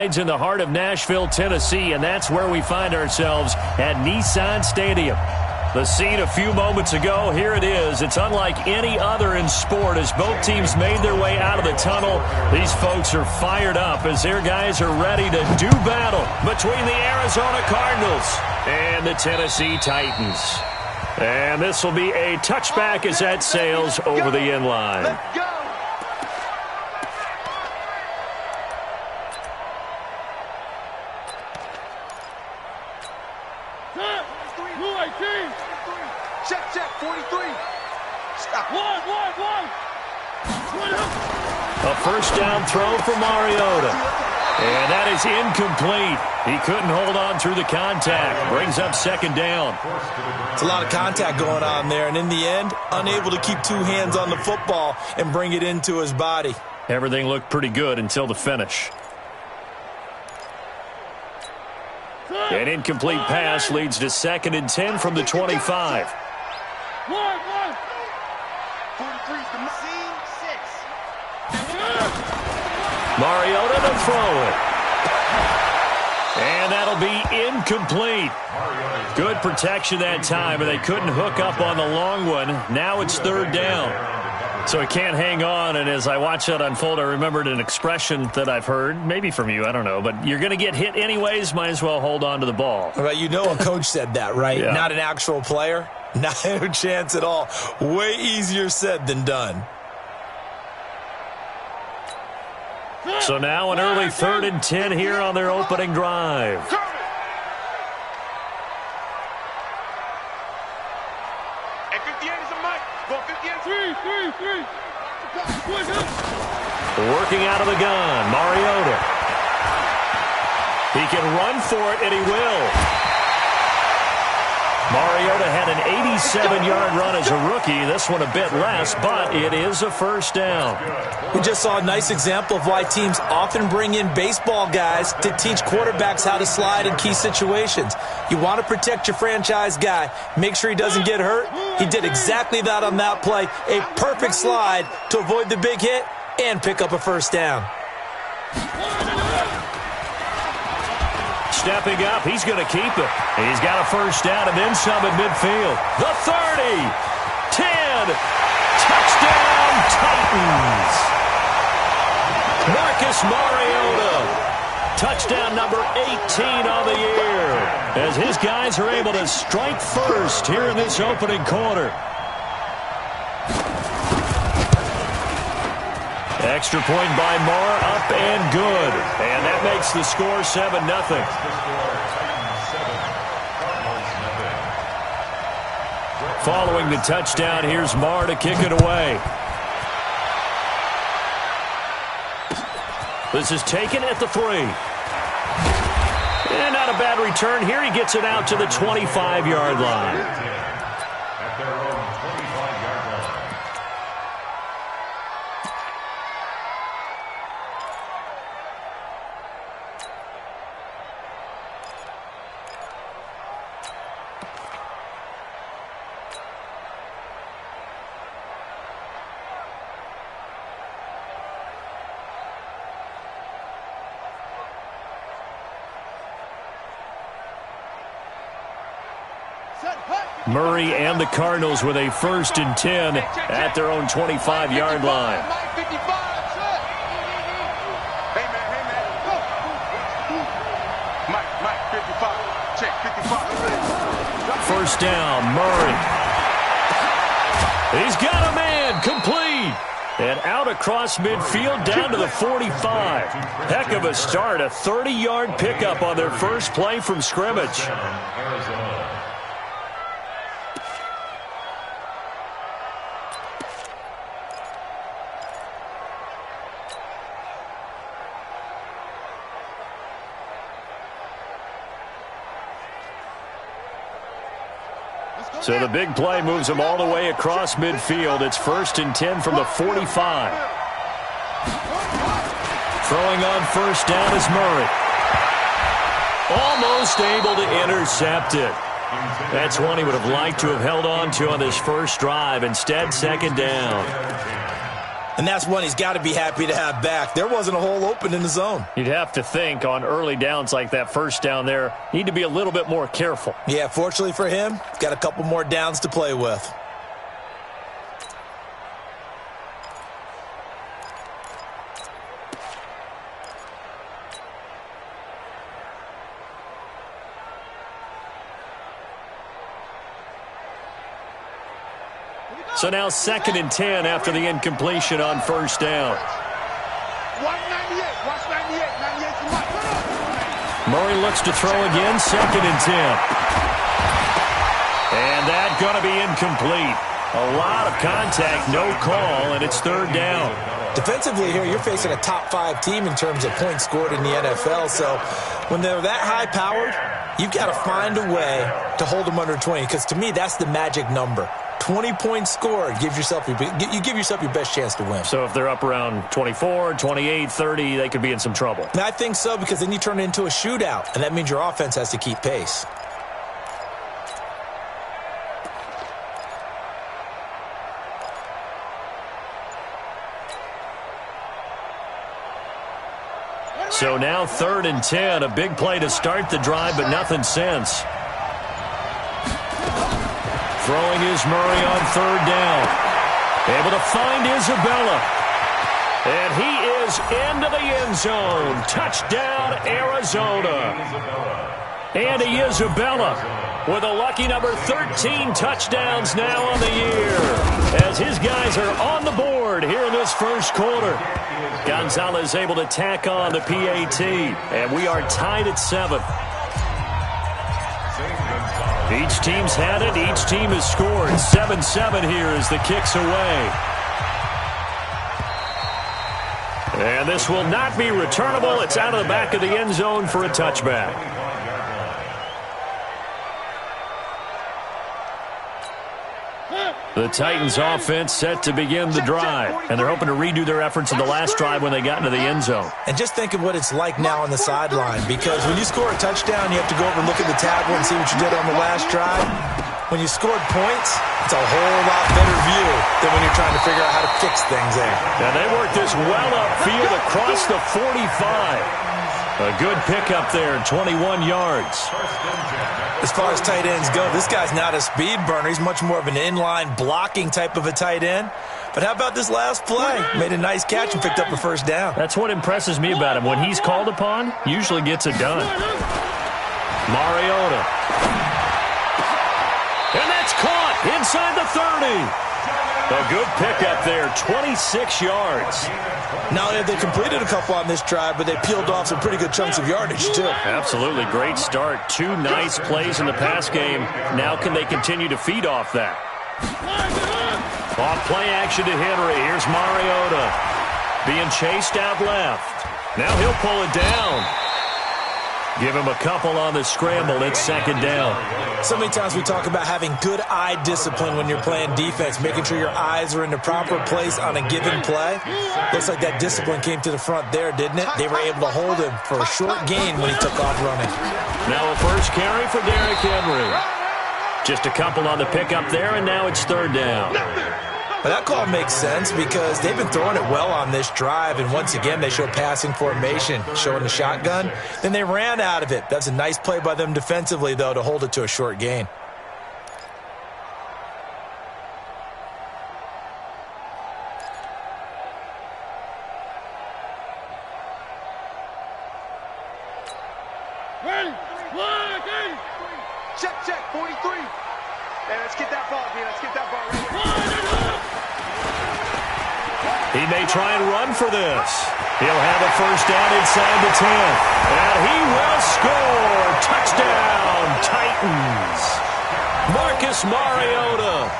In the heart of Nashville, Tennessee, and that's where we find ourselves at Nissan Stadium. The scene a few moments ago, here it is. It's unlike any other in sport as both teams made their way out of the tunnel. These folks are fired up as their guys are ready to do battle between the Arizona Cardinals and the Tennessee Titans. And this will be a touchback as that sails over the end line. Let's go. Check, 43. Stop. One. A first down throw for Mariota. And that is incomplete. He couldn't hold on through the contact. Brings up second down. It's a lot of contact going on there, and in the end, unable to keep two hands on the football and bring it into his body. Everything looked pretty good until the finish. An incomplete pass leads to 2nd and 10 from the 25. 43's the scene 6. Mariota to throw it. And that'll be incomplete. Good protection that time, and they couldn't hook up on the long one. Now it's 3rd down. So he can't hang on, and as I watch that unfold, I remembered an expression that I've heard, maybe from you, I don't know, but you're going to get hit anyways, might as well hold on to the ball. Well, you know a coach said that, right? Yeah. Not an actual player. Not a chance at all. Way easier said than done. So now an early 3rd and 10 here on their opening drive. And 58 is a mic. Go 58. 3. Working out of the gun, Mariota. He can run for it, and he will. Mariota had an 87-yard run as a rookie. This one a bit less, but it is a first down. We just saw a nice example of why teams often bring in baseball guys to teach quarterbacks how to slide in key situations. You want to protect your franchise guy. Make sure he doesn't get hurt. He did exactly that on that play. A perfect slide to avoid the big hit and pick up a first down. Stepping up, he's going to keep it. He's got a first down and then some at midfield. The 30, 10, touchdown Titans. Marcus Mariota, touchdown number 18 on the year, as his guys are able to strike first here in this opening quarter. Extra point by Moore, up and good. And that makes the score 7-0. Following the touchdown, here's Moore to kick it away. This is taken at the 3. And not a bad return here. He gets it out to the 25-yard line. Murray and the Cardinals with a 1st and 10 at their own 25-yard line. Hey, man. Mike, 55. Check, 55. First down, Murray. He's got a man, complete. And out across midfield down to the 45. Heck of a start, a 30-yard pickup on their first play from scrimmage. So the big play moves him all the way across midfield. It's 1st and 10 from the 45. Throwing on first down is Murray. Almost able to intercept it. That's one he would have liked to have held on to on this first drive. Instead, 2nd down. And that's one he's got to be happy to have back. There wasn't a hole open in the zone. You'd have to think on early downs like that first down there, need to be a little bit more careful. Yeah, fortunately for him, got a couple more downs to play with. So now 2nd and 10 after the incompletion on first down. Watch 98. Watch 98. 98's the mark. Murray looks to throw again, 2nd and 10. And that's going to be incomplete. A lot of contact, no call, and it's 3rd down. Defensively here, you're facing a top 5 team in terms of points scored in the NFL. So when they're that high-powered, you've got to find a way to hold them under 20. Because to me, that's the magic number. 20 points scored, you give yourself your best chance to win. So if they're up around 24, 28, 30, they could be in some trouble. And I think so, because then you turn it into a shootout, and that means your offense has to keep pace. So now 3rd and 10, a big play to start the drive, but nothing since. Throwing is Murray on 3rd down. Able to find Isabella. And he is into the end zone. Touchdown, Arizona. Andy Isabella with a lucky number 13 touchdowns now on the year, as his guys are on the board here in this first quarter. Gonzalez able to tack on the PAT, and we are tied at 7. Each team's had it. Each team has scored. 7-7 here as the kick's away. And this will not be returnable. It's out of the back of the end zone for a touchback. The Titans offense set to begin the drive, and they're hoping to redo their efforts in the last drive when they got into the end zone. And just think of what it's like now on the sideline, because when you score a touchdown, you have to go over and look at the tablet and see what you did on the last drive. When you scored points, it's a whole lot better view than when you're trying to figure out how to fix things there. And they worked this well upfield across the 45. A good pickup there, 21 yards. As far as tight ends go, this guy's not a speed burner. He's much more of an inline blocking type of a tight end. But how about this last play? Made a nice catch and picked up a first down. That's what impresses me about him. When he's called upon, usually gets it done. Mariota. And that's caught inside the 30. A good pickup there, 26 yards. Not only have they completed a couple on this drive, but they peeled off some pretty good chunks of yardage, too. Absolutely. Great start. 2 nice plays in the pass game. Now can they continue to feed off that? Off play action to Henry. Here's Mariota. Being chased out left. Now he'll pull it down. Give him a couple on the scramble. It's 2nd down. So many times we talk about having good eye discipline when you're playing defense, making sure your eyes are in the proper place on a given play. Looks like that discipline came to the front there, didn't it? They were able to hold him for a short gain when he took off running. Now a first carry for Derrick Henry. Just a couple on the pickup there, and now it's 3rd down. But that call makes sense because they've been throwing it well on this drive, and once again they show passing formation, showing the shotgun. Then they ran out of it. That's a nice play by them defensively, though, to hold it to a short gain. Check, 43. Hey, let's get that ball, man. Let's get that ball right here. He may try and run for this. He'll have a first down inside the 10. And he will score. Touchdown, Titans. Marcus Mariota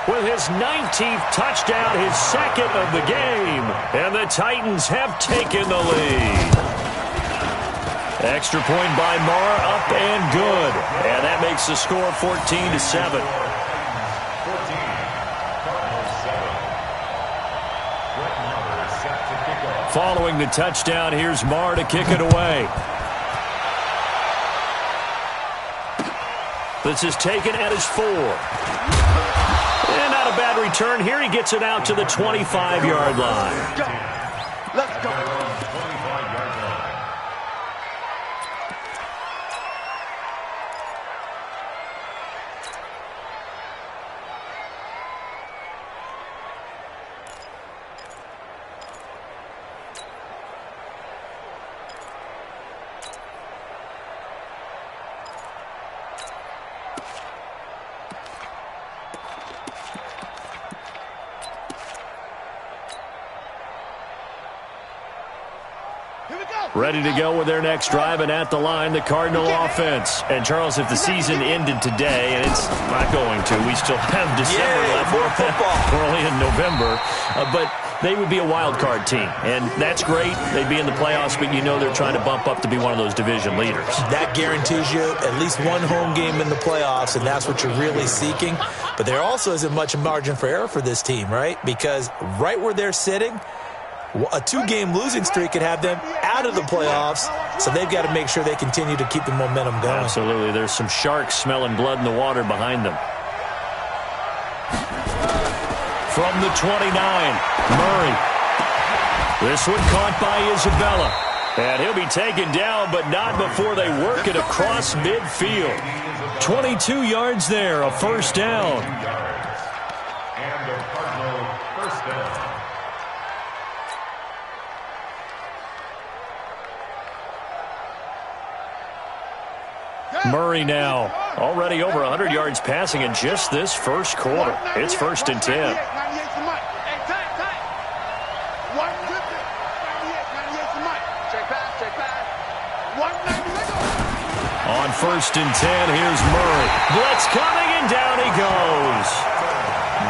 with his 19th touchdown, his 2nd of the game. And the Titans have taken the lead. Extra point by Marr, up and good. And that makes the score 14-7. Following the touchdown, here's Marr to kick it away. This is taken at his 4. And not a bad return here. He gets it out to the 25-yard line. Let's go. Ready to go with their next drive, and at the line, the Cardinal offense. And, Charles, if the season ended today, and it's not going to, we still have December left. More football. We're only in November. But they would be a wild card team, and that's great. They'd be in the playoffs, but you know they're trying to bump up to be one of those division leaders. That guarantees you at least one home game in the playoffs, and that's what you're really seeking. But there also isn't much margin for error for this team, right? Because right where they're sitting, a two-game losing streak could have them out of the playoffs, so they've got to make sure they continue to keep the momentum going. Absolutely. There's some sharks smelling blood in the water behind them. From the 29, Murray. This one caught by Isabella. And he'll be taken down, but not before they work it across midfield. 22 yards there, a first down. And the Cardinal first down. Murray now already over 100 yards passing in just this first quarter. It's 1st and 10. On 1st and 10, here's Murray. Blitz coming, and down he goes.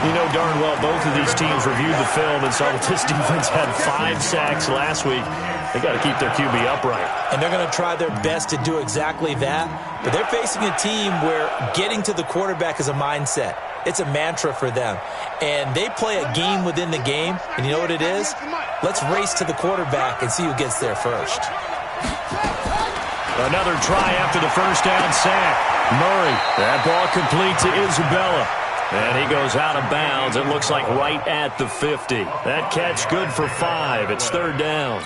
You know darn well both of these teams reviewed the film and saw that this defense had 5 sacks last week. They got to keep their QB upright. And they're going to try their best to do exactly that. But they're facing a team where getting to the quarterback is a mindset. It's a mantra for them. And they play a game within the game. And you know what it is? Let's race to the quarterback and see who gets there first. Another try after the first down sack. Murray, that ball complete to Isabella. And he goes out of bounds. It looks like right at the 50. That catch good for 5. It's 3rd down.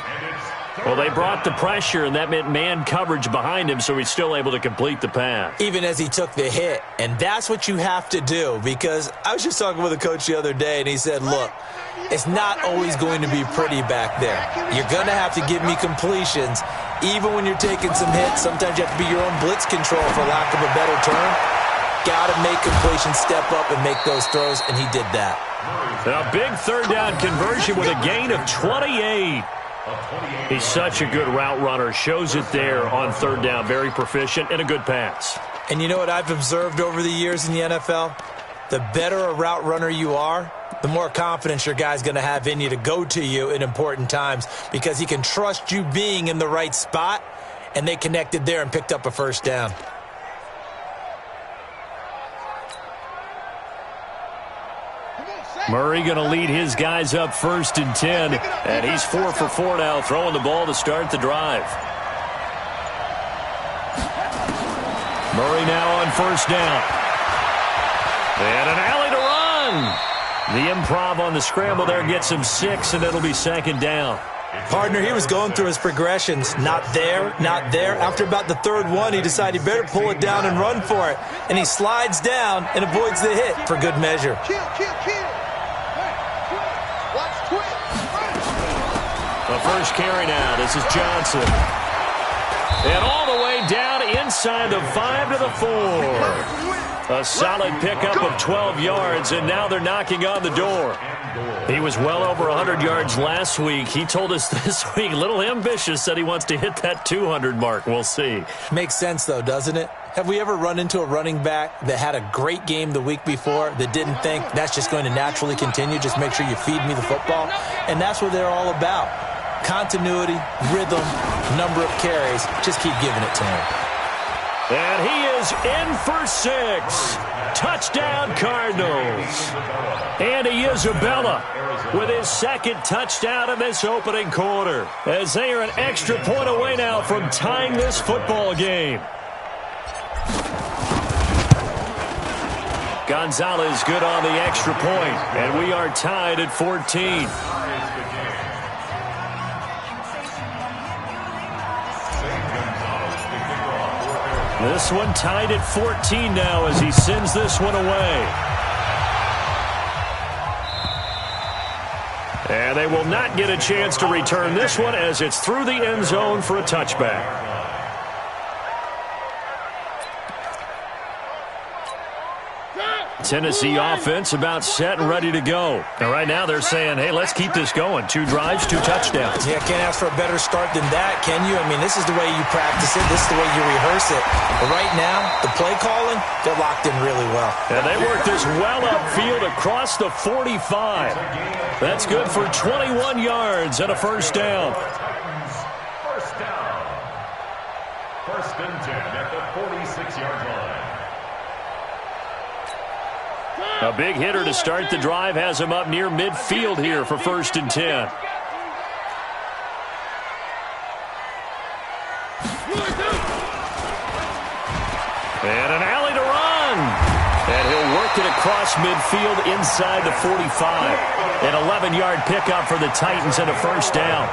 Well, they brought the pressure, and that meant man coverage behind him, so he's still able to complete the pass. Even as he took the hit. And that's what you have to do, because I was just talking with a coach the other day, and he said, look, it's not always going to be pretty back there. You're going to have to give me completions. Even when you're taking some hits, sometimes you have to be your own blitz control, for lack of a better term. Got to make completions, step up, and make those throws, and he did that. A big 3rd down conversion with a gain of 28. He's such a good route runner. Shows it there on 3rd down. Very proficient and a good pass. And you know what I've observed over the years in the NFL? The better a route runner you are, the more confidence your guy's going to have in you to go to you in important times, because he can trust you being in the right spot, and they connected there and picked up a first down. Murray going to lead his guys up 1st and 10, and he's 4 for 4 now, throwing the ball to start the drive. Murray now on 1st down. And an alley to run. The improv on the scramble there gets him 6, and it'll be 2nd down. Partner, he was going through his progressions. Not there, not there. After about the 3rd one, he decided he better pull it down and run for it. And he slides down and avoids the hit for good measure. The first carry now. This is Johnson. And all the way down inside the 5 to the 4. A solid pickup of 12 yards, and now they're knocking on the door. He was well over 100 yards last week. He told us this week, a little ambitious, said he wants to hit that 200 mark. We'll see. Makes sense, though, doesn't it? Have we ever run into a running back that had a great game the week before that didn't think that's just going to naturally continue? Just make sure you feed me the football. And that's what they're all about. Continuity, rhythm, number of carries. Just keep giving it to him. And he is in for 6. Touchdown, Cardinals. Andy Isabella with his 2nd touchdown in this opening quarter, as they are an extra point away now from tying this football game. Gonzalez good on the extra point, and we are tied at 14. This one tied at 14 now as he sends this one away. And they will not get a chance to return this one as it's through the end zone for a touchback. Tennessee offense about set and ready to go. And right now they're saying, hey, let's keep this going. 2 drives, 2 touchdowns. Yeah, can't ask for a better start than that, can you? I mean, this is the way you practice it. This is the way you rehearse it. But right now, the play calling, they're locked in really well. And they work this well upfield across the 45. That's good for 21 yards and a first down. First down. First and 10 at the 46-yard line. A big hitter to start the drive has him up near midfield here for first and 10. And an alley to run. And he'll work it across midfield inside the 45. An 11-yard pickup for the Titans and a first down.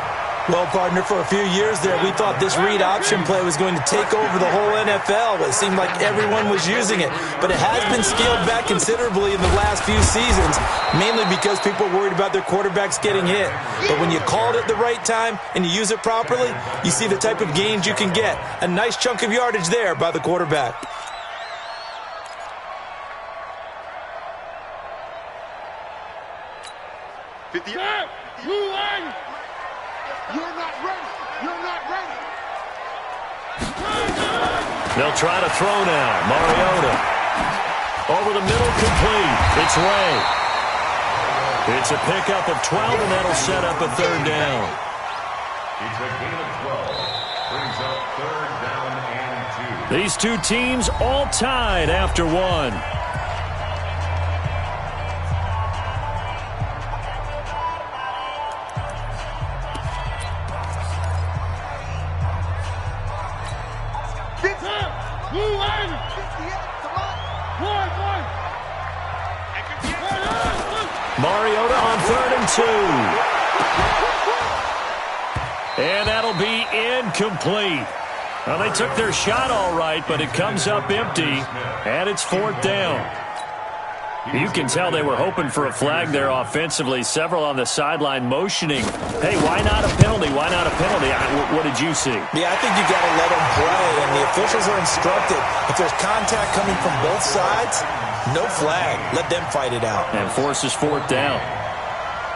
Well, partner, for a few years there, we thought this read option play was going to take over the whole NFL. It seemed like everyone was using it. But it has been scaled back considerably in the last few seasons, mainly because people are worried about their quarterbacks getting hit. But when you call it at the right time and you use it properly, you see the type of gains you can get. A nice chunk of yardage there by the quarterback. You're not ready. You're not ready. They'll try to throw now. Mariota. Over the middle, complete. It's Ray. It's a pickup of 12, and that'll set up a third down. It's a gain of 12. Brings up third down and 2. These two teams all tied after one. Mariota on 3rd and 2. And that'll be incomplete. Well, they took their shot all right, but it comes up empty, and it's 4th down. You can tell they were hoping for a flag there offensively. Several on the sideline motioning, hey, why not a penalty? Why not a penalty? What did you see? Yeah, I think you got to let them play, and the officials are instructed. If there's contact coming from both sides, no flag. Let them fight it out. And forces 4th down.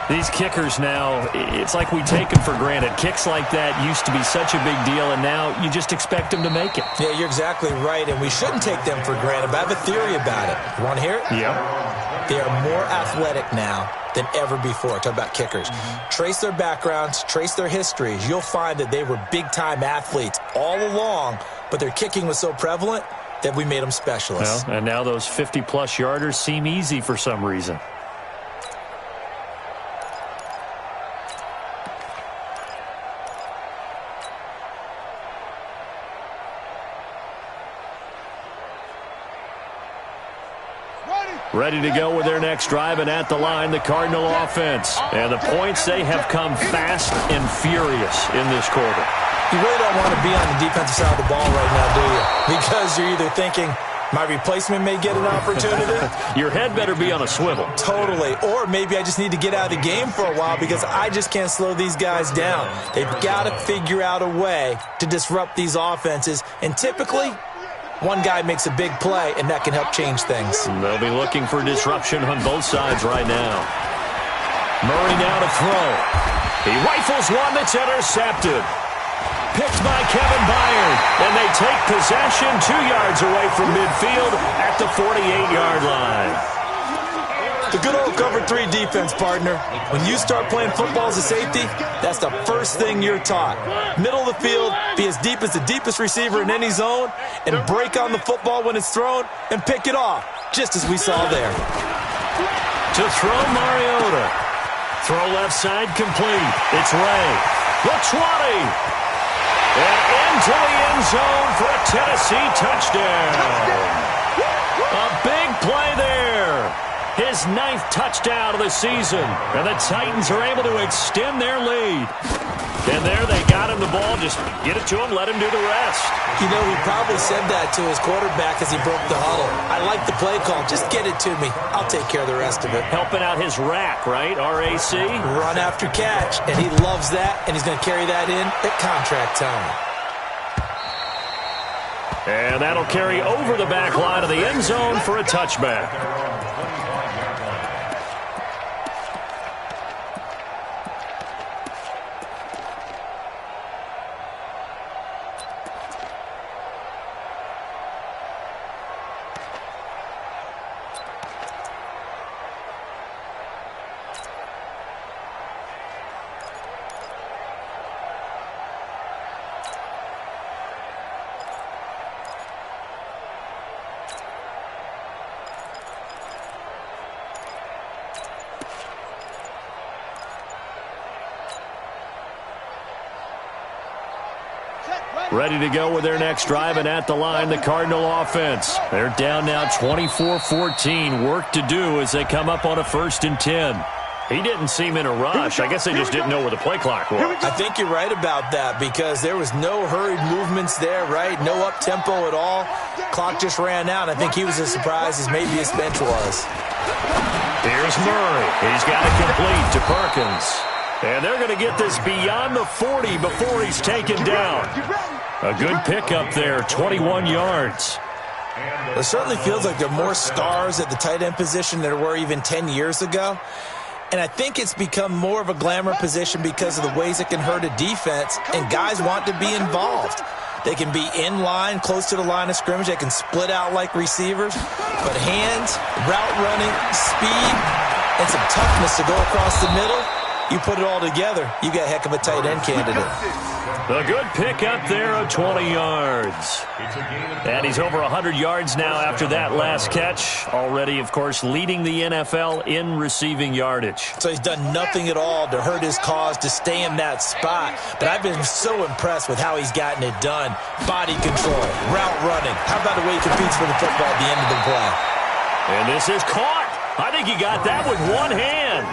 These kickers now, it's like we take them for granted. Kicks like that used to be such a big deal, and now you just expect them to make it. Yeah, you're exactly right, and we shouldn't take them for granted, but I have a theory about it. You want to hear it? Yep. They are more athletic now than ever before. Talk about kickers. Trace their backgrounds, trace their histories. You'll find that they were big-time athletes all along, but their kicking was so prevalent that we made them specialists. Well, and now those 50-plus yarders seem easy for some reason. Ready to go with their next drive, and at the line, the Cardinal offense. And the points, they have come fast and furious in this quarter. You really don't want to be on the defensive side of the ball right now, do you? Because you're either thinking, my replacement may get an opportunity. Your head better be on a swivel. Totally. Or maybe I just need to get out of the game for a while because I just can't slow these guys down. They've got to figure out a way to disrupt these offenses. And typically, one guy makes a big play, and that can help change things. And they'll be looking for disruption on both sides right now. Murray now to throw. He rifles one that's intercepted. Picked by Kevin Byard. And they take possession 2 yards away from midfield at the 48-yard line. The good old cover 3 defense, partner. When you start playing football as a safety, that's the first thing you're taught. Middle of the field, be as deep as the deepest receiver in any zone, and break on the football when it's thrown and pick it off, just as we saw there. To throw Mariota. Throw left side complete. It's Ray. The 20. And into the end zone for a Tennessee touchdown. A big play there. His 9th touchdown of the season. And the Titans are able to extend their lead. And there they got him the ball. Just get it to him, let him do the rest. You know, he probably said that to his quarterback as he broke the huddle. I like the play call. Just get it to me. I'll take care of the rest of it. Helping out his rack, right? R-A-C? Run after catch. And he loves that, and he's going to carry that in at contract time. And that'll carry over the back line of the end zone for a touchback. Ready to go with their next drive, and at the line, the Cardinal offense. They're down now 24-14. Work to do as they come up on a 1st and 10. He didn't seem in a rush. I guess they just didn't know where the play clock was. I think you're right about that because there was no hurried movements there, right? No up-tempo at all. Clock just ran out. I think he was as surprised as maybe his bench was. Here's Murray. He's got it complete to Perkins. And they're going to get this beyond the 40 before he's taken down. A good pickup there, 21 yards. It certainly feels like there are more stars at the tight end position than there were even 10 years ago. And I think it's become more of a glamour position because of the ways it can hurt a defense, and guys want to be involved. They can be in line, close to the line of scrimmage. They can split out like receivers. But hands, route running, speed, and some toughness to go across the middle, you put it all together, you got a heck of a tight end candidate. A good pickup there of 20 yards. And he's over 100 yards now after that last catch. Already, of course, leading the NFL in receiving yardage. So he's done nothing at all to hurt his cause, to stay in that spot. But I've been so impressed with how he's gotten it done. Body control, route running. How about the way he competes for the football at the end of the play? And this is caught. I think he got that with one hand.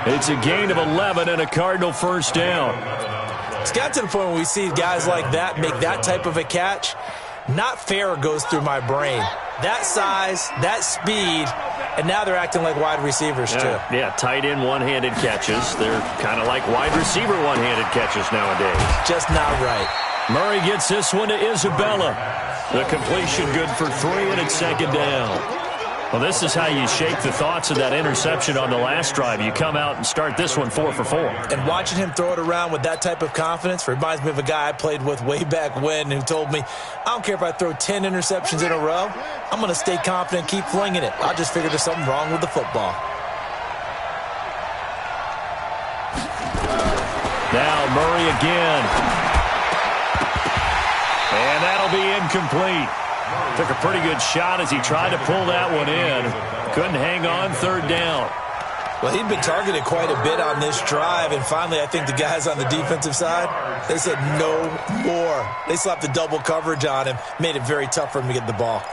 It's a gain of 11 and a Cardinal 1st down. It's got to the point where we see guys like that make that type of a catch. Not fair goes through my brain. That size, that speed, and now they're acting like wide receivers too. Yeah, tight end one-handed catches. They're kind of like wide receiver one-handed catches nowadays. Just not right. Murray gets this one to Isabella. The completion good for 3, and it's 2nd down. Well, this is how you shake the thoughts of that interception on the last drive. You come out and start this one 4 for 4. And watching him throw it around with that type of confidence reminds me of a guy I played with way back when who told me, I don't care if I throw 10 interceptions in a row. I'm going to stay confident and keep flinging it. I'll just figure there's something wrong with the football. Now Murray again. And that'll be incomplete. Took a pretty good shot as he tried to pull that one in. Couldn't hang on, 3rd down. Well, he'd been targeted quite a bit on this drive, and finally I think the guys on the defensive side, they said no more. They slapped the double coverage on him, made it very tough for him to get the ball.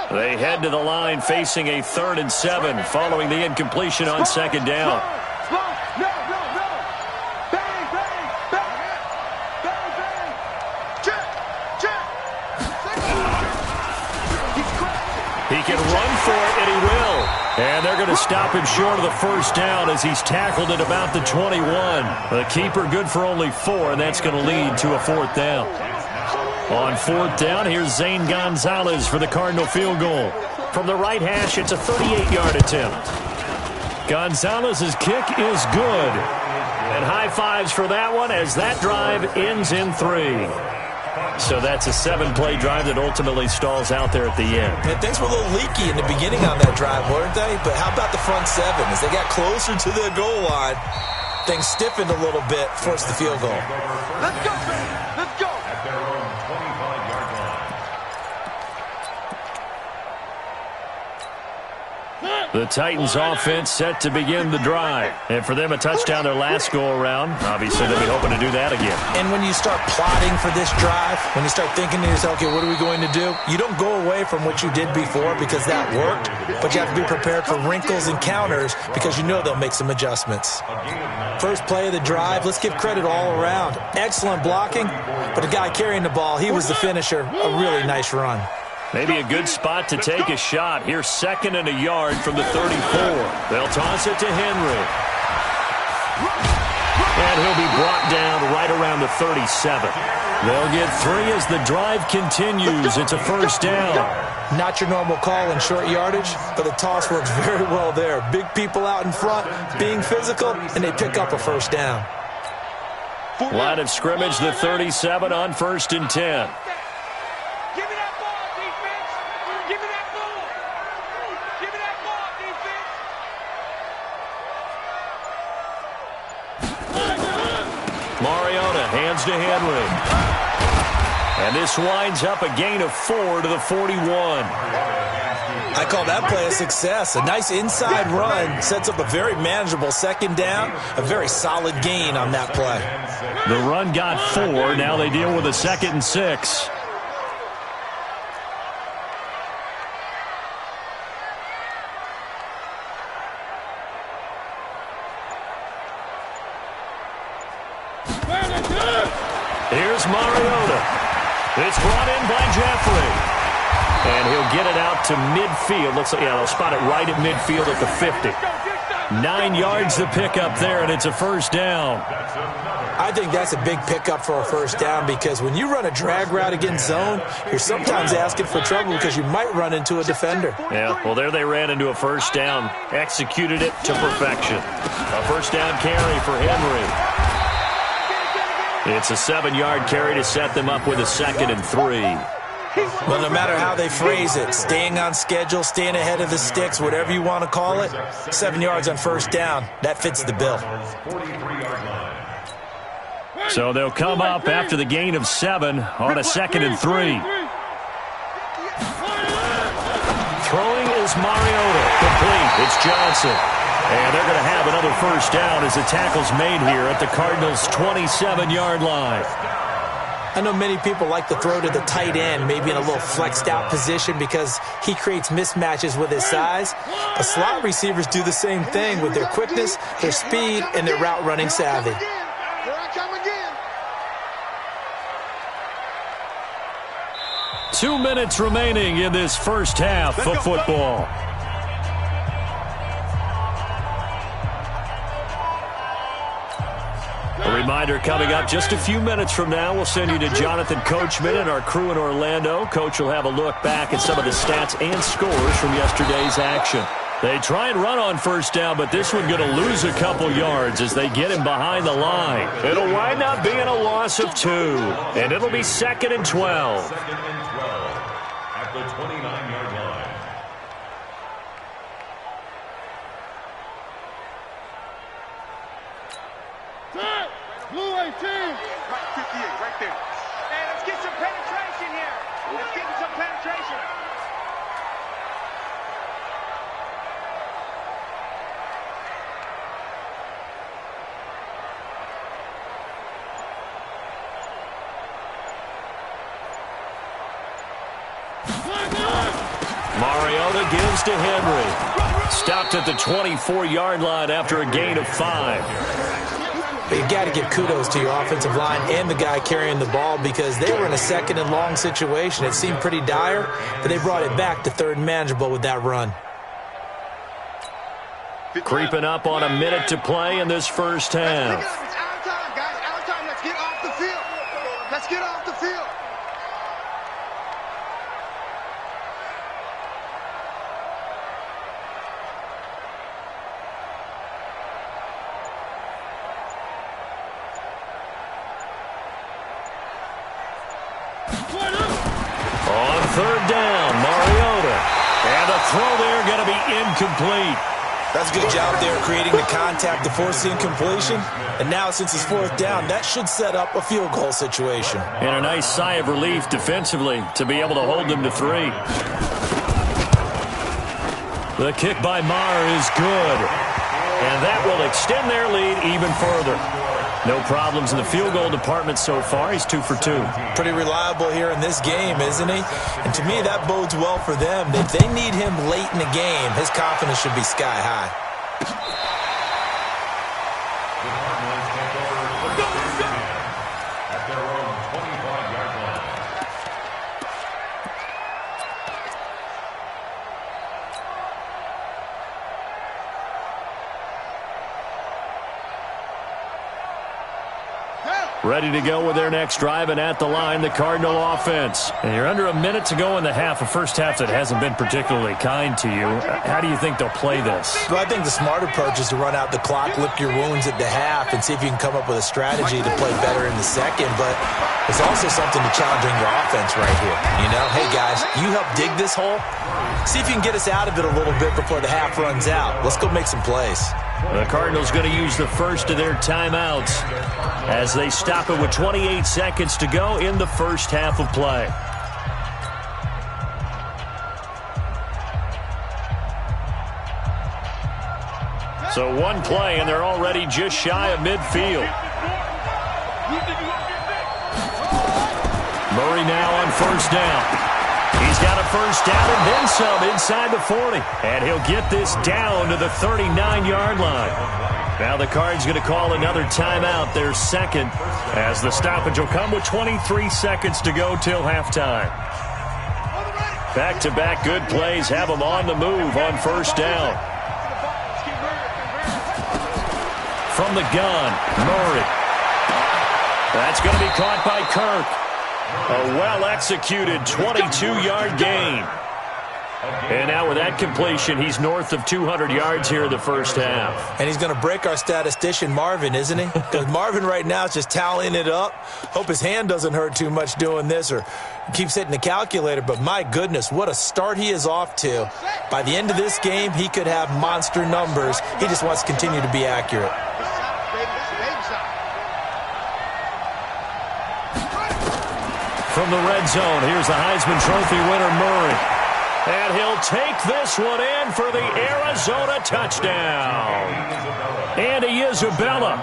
They head to the line facing a 3rd and 7 following the incompletion on 2nd down. He can run for it, and he will. And they're going to stop him short of the 1st down as he's tackled at about the 21. The keeper good for only 4, and that's going to lead to a 4th down. On 4th down, here's Zane Gonzalez for the Cardinal field goal. From the right hash, it's a 38-yard attempt. Gonzalez's kick is good. And high fives for that one as that drive ends in 3. So that's a 7-play drive that ultimately stalls out there at the end. And things were a little leaky in the beginning on that drive, weren't they? But how about the front 7? As they got closer to the goal line, things stiffened a little bit, forced the field goal. Let's go, man. Let's go. At their own 25-yard line. The Titans offense set to begin the drive. And for them, a touchdown their last go-around. Obviously, they'll be hoping to do that again. And when you start plotting for this drive, when you start thinking to yourself, okay, what are we going to do? You don't go away from what you did before because that worked, but you have to be prepared for wrinkles and counters because you know they'll make some adjustments. First play of the drive, let's give credit all around. Excellent blocking, but the guy carrying the ball, he was the finisher. A really nice run. Maybe a good spot to take a shot. Here's 2nd and a yard from the 34. They'll toss it to Henry. And he'll be brought down right around the 37. They'll get 3 as the drive continues. It's a first down. Not your normal call in short yardage, but the toss works very well there. Big people out in front, being physical, and they pick up a first down. Line of scrimmage, the 37 on 1st and 10. Hands to Henry. And this winds up a gain of 4 to the 41. I call that play a success. A nice inside run sets up a very manageable 2nd down. A very solid gain on that play. The run got 4. Now they deal with a 2nd and 6. Here's Mariota. It's brought in by Jeffrey. And he'll get it out to midfield. Looks like, they'll spot it right at midfield at the 50. 9 yards to pick up there, and it's a first down. I think that's a big pickup for a first down because when you run a drag route against zone, you're sometimes asking for trouble because you might run into a defender. Yeah, well, there they ran into a first down. Executed it to perfection. A first down carry for Henry. It's a 7-yard carry to set them up with a 2nd and 3. Well, no matter how they phrase it, staying on schedule, staying ahead of the sticks, whatever you want to call it, 7 yards on first down, that fits the bill. So they'll come up after the gain of 7 on a 2nd and 3. Throwing is Mariota. Complete. It's Johnson. And they're going to have another first down as the tackle's made here at the Cardinals' 27-yard line. I know many people like to throw to the tight end, maybe in a little flexed out position because he creates mismatches with his size. But slot receivers do the same thing with their quickness, their speed, and their route running savvy. 2 minutes remaining in this first half of football. A reminder coming up just a few minutes from now, we'll send you to Jonathan Coachman and our crew in Orlando. Coach will have a look back at some of the stats and scores from yesterday's action. They try and run on first down, but this one going to lose a couple yards as they get him behind the line. It'll wind up being a loss of 2, and it'll be 2nd and 12. 2nd and 12 at the 29-yard line. Blue 18. Right, 58, right there. Hey, let's get some penetration here. Let's get some penetration. Mariota gives to Henry. Stopped at the 24-yard line after a gain of 5. But you got to give kudos to your offensive line and the guy carrying the ball because they were in a 2nd and long situation. It seemed pretty dire, but they brought it back to 3rd and manageable with that run. Creeping up on a minute to play in this first half. It's our time, guys. Our time. Let's get off the field. Let's get off the field. On 3rd down, Mariota. And the throw there going to be incomplete. That's a good job there creating the contact to force the incompletion. And now since it's 4th down, that should set up a field goal situation. And a nice sigh of relief defensively to be able to hold them to 3. The kick by Maher is good. And that will extend their lead even further. No problems in the field goal department so far. He's 2 for 2. Pretty reliable here in this game, isn't he? And to me, that bodes well for them. If they need him late in the game, his confidence should be sky high. At their own 25-yard line. Ready to go with their next drive, and at the line, the Cardinal offense. And you're under a minute to go in the half, a first half that hasn't been particularly kind to you. How do you think they'll play this? Well, I think the smart approach is to run out the clock, lick your wounds at the half, and see if you can come up with a strategy to play better in the second. But there's also something to challenging your offense right here. You know, hey, guys, you help dig this hole. See if you can get us out of it a little bit before the half runs out. Let's go make some plays. The Cardinals going to use the first of their timeouts as they stop it with 28 seconds to go in the first half of play. So one play, and they're already just shy of midfield. Murray now on first down. He's got a first down and then some inside the 40. And he'll get this down to the 39-yard line. Now the Cards going to call another timeout, their second, as the stoppage will come with 23 seconds to go till halftime. Back-to-back good plays have them on the move on first down. From the gun, Murray. That's going to be caught by Kirk. A well-executed 22-yard gain. And now with that completion, he's north of 200 yards here in the first half. And he's going to break our statistician Marvin, isn't he? Because Marvin right now is just tallying it up. Hope his hand doesn't hurt too much doing this or keeps hitting the calculator. But my goodness, what a start he is off to. By the end of this game, he could have monster numbers. He just wants to continue to be accurate. From the red zone, here's the Heisman Trophy winner, Murray. And he'll take this one in for the Arizona touchdown. Andy Isabella,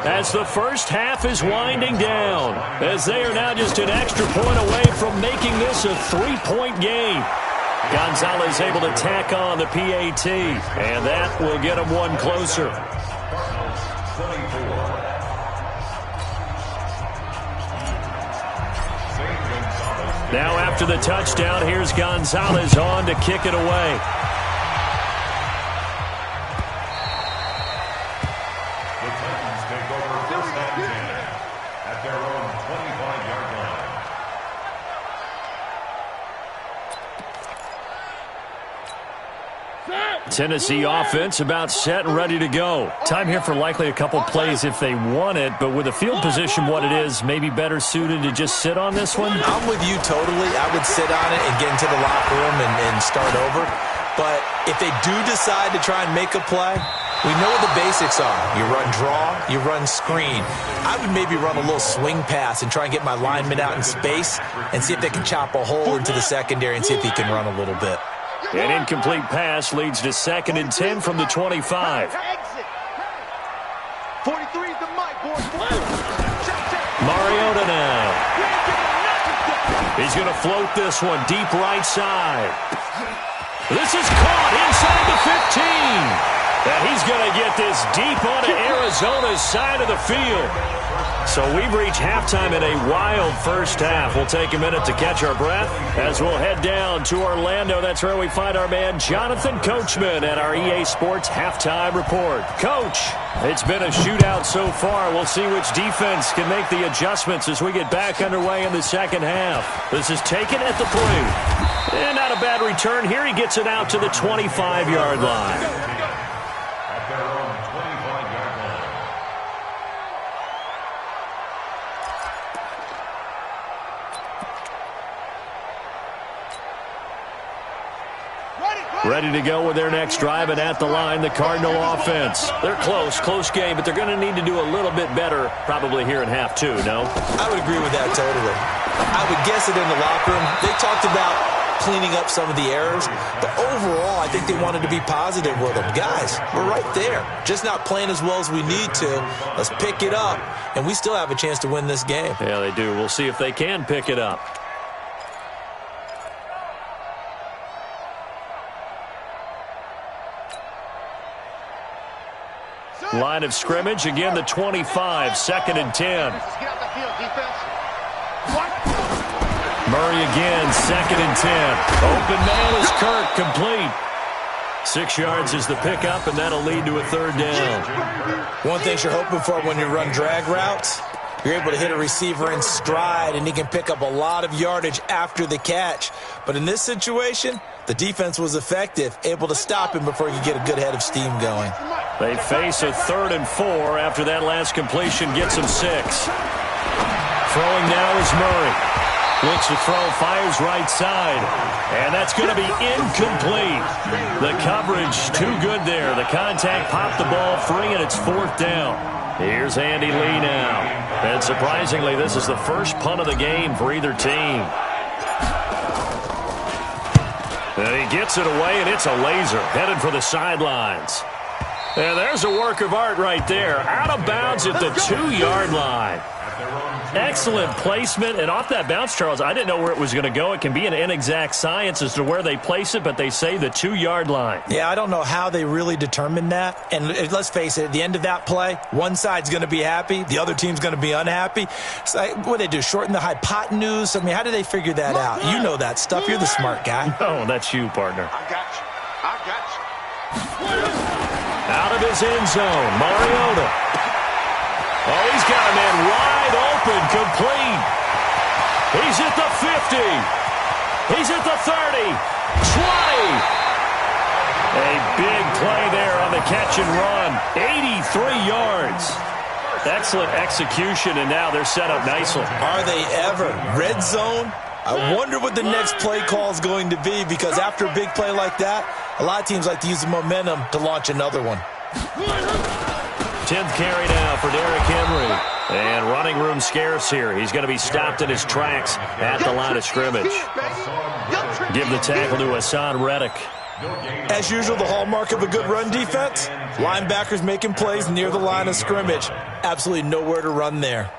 as the first half is winding down, as they are now just an extra point away from making this a three-point game. Gonzalez able to tack on the PAT, and that will get him one closer. Now after the touchdown, here's Gonzalez on to kick it away. The Titans take over first and 10 at their own 25-yard line. Tennessee offense about set and ready to go. Time here for likely a couple plays if they want it, but with the field position what it is, maybe better suited to just sit on this one? I'm with you totally. I would sit on it and get into the locker room and start over. But if they do decide to try and make a play, we know what the basics are. You run draw, you run screen. I would maybe run a little swing pass and try and get my lineman out in space and see if they can chop a hole into the secondary and see if he can run a little bit. An incomplete pass leads to 2nd and 10 from the 25. 43 is the mic, boys. Mariota now. He's going to float this one deep right side. This is caught inside the 15. And he's going to get this deep onto Arizona's side of the field. So we've reached halftime in a wild first half. We'll take a minute to catch our breath as we'll head down to Orlando. That's where we find our man Jonathan Coachman at our EA Sports Halftime Report. Coach, it's been a shootout so far. We'll see which defense can make the adjustments as we get back underway in the second half. This is taken at the 3. And not a bad return here. He gets it out to the 25-yard line. Ready to go with their next drive, and at the line, the Cardinal offense. They're close game, but they're going to need to do a little bit better probably here in half two, no? I would agree with that totally. I would guess it in the locker room. They talked about cleaning up some of the errors. But overall, I think they wanted to be positive with them. Guys, we're right there. Just not playing as well as we need to. Let's pick it up, and we still have a chance to win this game. Yeah, they do. We'll see if they can pick it up. Line of scrimmage, again the 25, 2nd and 10. Murray again, 2nd and 10. Open man is Kirk, complete. 6 yards is the pickup, and that'll lead to a 3rd down. One thing you're hoping for when you run drag routes, you're able to hit a receiver in stride, and he can pick up a lot of yardage after the catch. But in this situation, the defense was effective, able to stop him before he could get a good head of steam going. They face a 3rd and 4 after that last completion gets them 6. Throwing now is Murray. Looks to throw, fires right side. And that's going to be incomplete. The coverage too good there. The contact popped the ball free, and it's 4th down. Here's Andy Lee now. And surprisingly, this is the first punt of the game for either team. And he gets it away, and it's a laser headed for the sidelines. And there's a work of art right there. Out of bounds at the 2-yard line. Excellent placement. And off that bounce, Charles, I didn't know where it was going to go. It can be an inexact science as to where they place it, but they say the 2-yard line. Yeah, I don't know how they really determined that. And let's face it, at the end of that play, one side's going to be happy, the other team's going to be unhappy. So, what do they do, shorten the hypotenuse? I mean, how do they figure that out? You know that stuff. You're the smart guy. Oh, that's you, partner. I got you. I got you. Out of his end zone, Mariota. Oh, he's got a man wide open, complete. He's at the 50. He's at the 30. 20. A big play there on the catch and run. 83 yards. Excellent execution, and now they're set up nicely. Are they ever? Red zone? I wonder what the next play call is going to be, because after a big play like that, a lot of teams like to use the momentum to launch another one. 10th carry now for Derrick Henry. And running room scarce here. He's going to be stopped in his tracks at the line of scrimmage. Give the tackle to Hassan Reddick. As usual, the hallmark of a good run defense, linebackers making plays near the line of scrimmage. Absolutely nowhere to run there.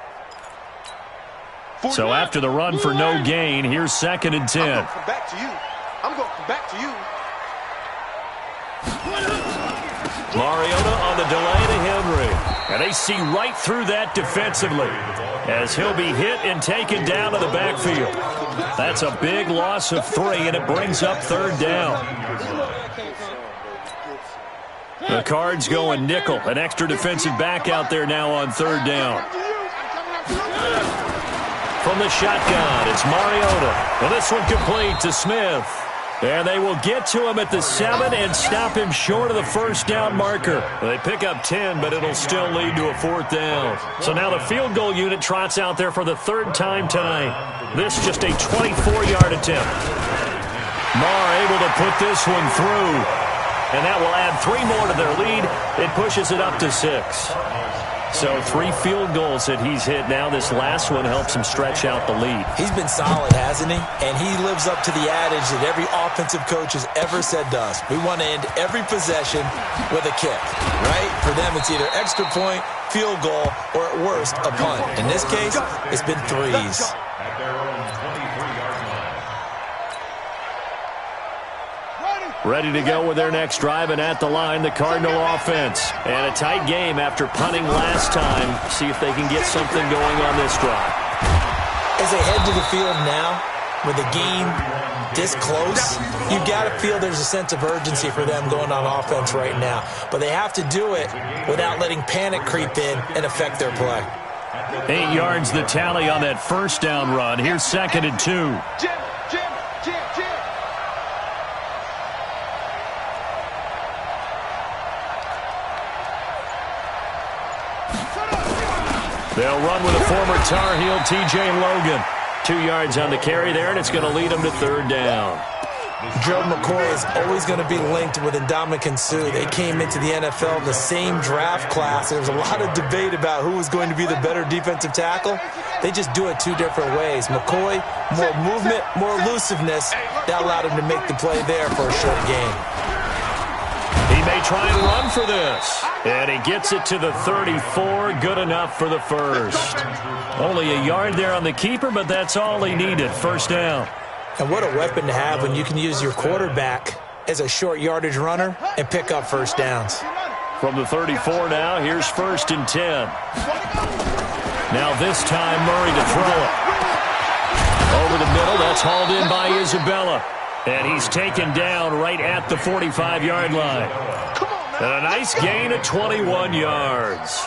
So after the run for no gain, here's 2nd and 10. I'm going to come back to you. I'm going to come back to you. Mariota on the delay to Henry. And they see right through that defensively as he'll be hit and taken down to the backfield. That's a big loss of 3, and it brings up 3rd down. The Cards going nickel. An extra defensive back out there now on 3rd down. From the shotgun, it's Mariota. Well, this one complete to Smith. And they will get to him at the 7 and stop him short of the 1st down marker. They pick up 10, but it'll still lead to a 4th down. So now the field goal unit trots out there for the 3rd time tonight. This just a 24-yard attempt. Marr able to put this one through. And that will add 3 more to their lead. It pushes it up to 6. So 3 field goals that he's hit now. This last one helps him stretch out the lead. He's been solid, hasn't he? And he lives up to the adage that every offensive coach has ever said to us. We want to end every possession with a kick, right? For them, it's either extra point, field goal, or at worst, a punt. In this case, it's been 3s. Ready to go with their next drive, and at the line, the Cardinal offense. And a tight game after punting last time. See if they can get something going on this drive. As they head to the field now, with the game this close, you've got to feel there's a sense of urgency for them going on offense right now. But they have to do it without letting panic creep in and affect their play. 8 yards the tally on that 1st down run. Here's 2nd and 2. They'll run with a former Tar Heel, T.J. Logan. 2 yards on the carry there, and it's going to lead them to 3rd down. Joe McCoy is always going to be linked with Ndamukong Suh. They came into the NFL in the same draft class. There was a lot of debate about who was going to be the better defensive tackle. They just do it two different ways. McCoy, more movement, more elusiveness. That allowed him to make the play there for a short gain. He may try and run for this. And he gets it to the 34. Good enough for the first. Only a yard there on the keeper, but that's all he needed. First down. And what a weapon to have when you can use your quarterback as a short yardage runner and pick up first downs. From the 34 now, here's 1st and 10. Now this time, Murray to throw it. Over the middle, that's hauled in by Isabella. And he's taken down right at the 45-yard line. And a nice gain of 21 yards.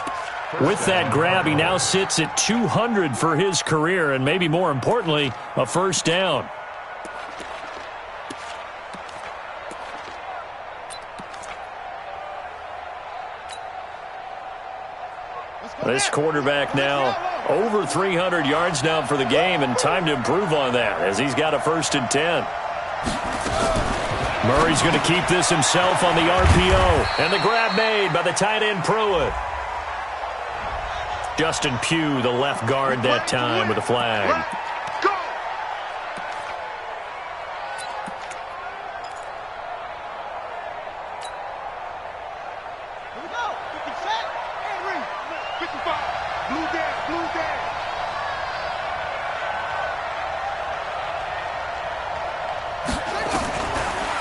With that grab, he now sits at 200 for his career, and maybe more importantly, a first down. This quarterback now over 300 yards now for the game, and time to improve on that as he's got a 1st and 10. Murray's going to keep this himself on the RPO, and the grab made by the tight end Pruitt. Justin Pugh, the left guard that time with a flag.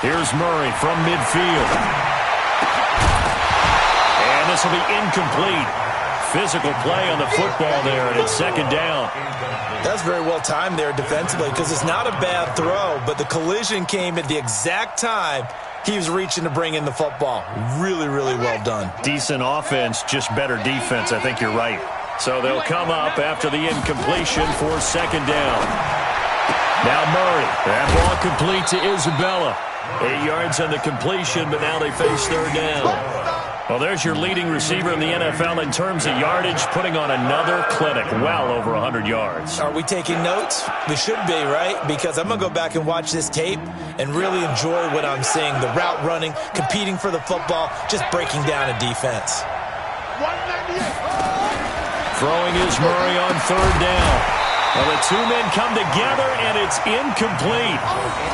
Here's Murray from midfield. And this will be incomplete. Physical play on the football there, and it's 2nd down. That's very well timed there defensively because it's not a bad throw, but the collision came at the exact time he was reaching to bring in the football. Really, really well done. Decent offense, just better defense. I think you're right. So they'll come up after the incompletion for 2nd down. Now Murray. That ball complete to Isabella. 8 yards on the completion, but now they face 3rd down. Well, there's your leading receiver in the NFL in terms of yardage, putting on another clinic, well over 100 yards. Are we taking notes? We should be, right? Because I'm going to go back and watch this tape and really enjoy what I'm seeing. The route running, competing for the football, just breaking down a defense. Throwing is Murray on 3rd down. Well, the two men come together, and it's incomplete.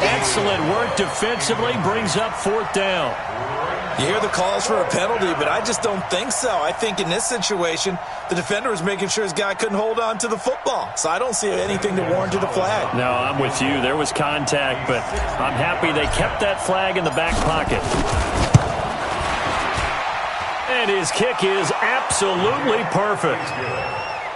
Excellent work defensively, brings up 4th down. You hear the calls for a penalty, but I just don't think so. I think in this situation, the defender was making sure his guy couldn't hold on to the football. So I don't see anything to warrant a flag. No, I'm with you. There was contact, but I'm happy they kept that flag in the back pocket. And his kick is absolutely perfect.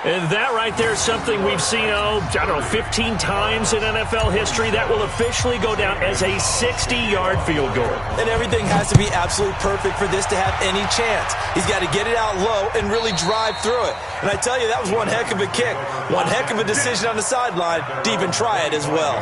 And that right there is something we've seen, 15 times in NFL history. That will officially go down as a 60-yard field goal. And everything has to be absolutely perfect for this to have any chance. He's got to get it out low and really drive through it. And I tell you, that was one heck of a kick. One heck of a decision on the sideline to even try it as well.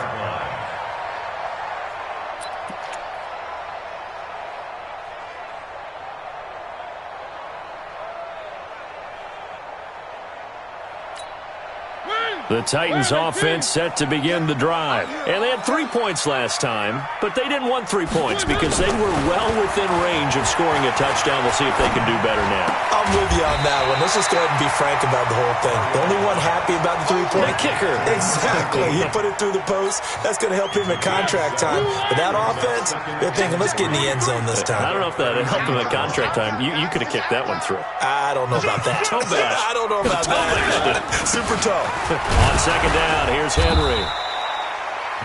The Titans offense set to begin the drive. And they had 3 points last time, but they didn't want 3 points because they were well within range of scoring a touchdown. We'll see if they can do better now. I'm with you on that one. Let's just go ahead and be frank about the whole thing. The only one happy about the 3-point kicker. Exactly. He put it through the post. That's going to help him at contract time. But that offense, they're thinking, let's get in the end zone this time. I don't know if that helped him at contract time. You could have kicked that one through. I don't know about that. Toe bash. I don't know about that. Super toe. On 2nd down, here's Henry.